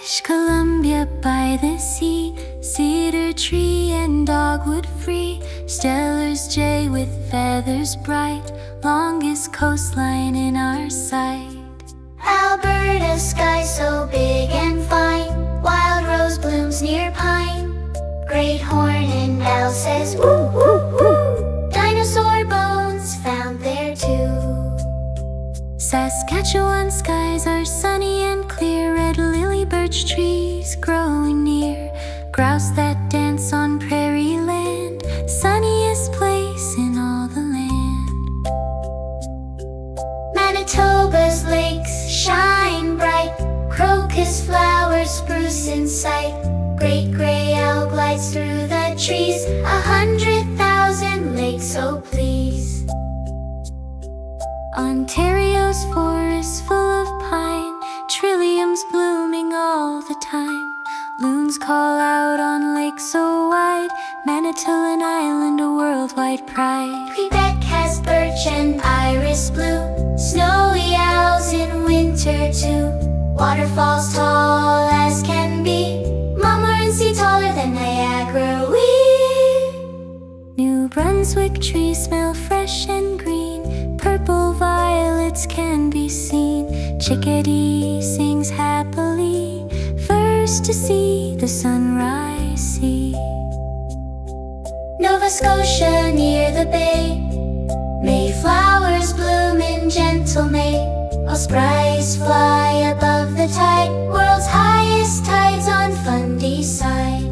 British Columbia by the sea, cedar tree and dogwood free, Stellar's jay with feathers bright, longest coastline in our sight. Alberta sky so big and fine, wild rose blooms near pine, great horn and owl says woo woo woo, dinosaur bones found there too. Saskatchewan skies are sunny and clear, red lily birch trees growing near, grouse that dance on prairie land, sunniest place in all the land. Manitoba's lakes shine bright, crocus flowers spruce in sight, great gray owl glides through the trees, 100,000 lakes so please. Ontario's forests full of pine, trilliums blooming all the time, loons call out on lakes so wide, Manitoba Island a worldwide pride. Québec has birch and iris blue, snowy owls in winter too, waterfalls tall as can be, Montmorency taller than Niagara wee. New Brunswick trees smell fresh and green, purple violets can be seen, chickadee sings happily, first to see the sunrise see. Nova Scotia near the bay, Mayflowers bloom in gentle May, ospreys fly above the tide, world's highest tides on Fundy side.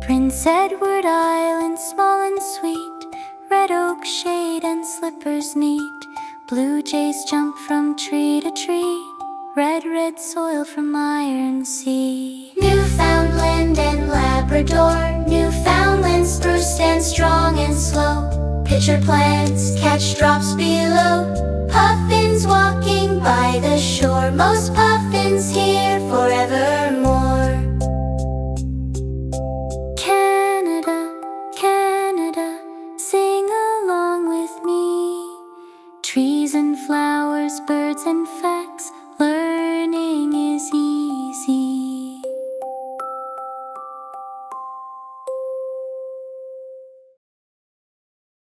Prince Edward Island small and sweet, red oak shade and slippers neat, blue jays jump from tree to tree, red soil from iron sea. Newfoundland and Labrador, Newfoundland spruce stand strong and slow, pitcher plants catch drops below, puffins walking by the shore, most puffins here forevermore. Canada, Canada, sing along with me, trees and flowers, birds and facts,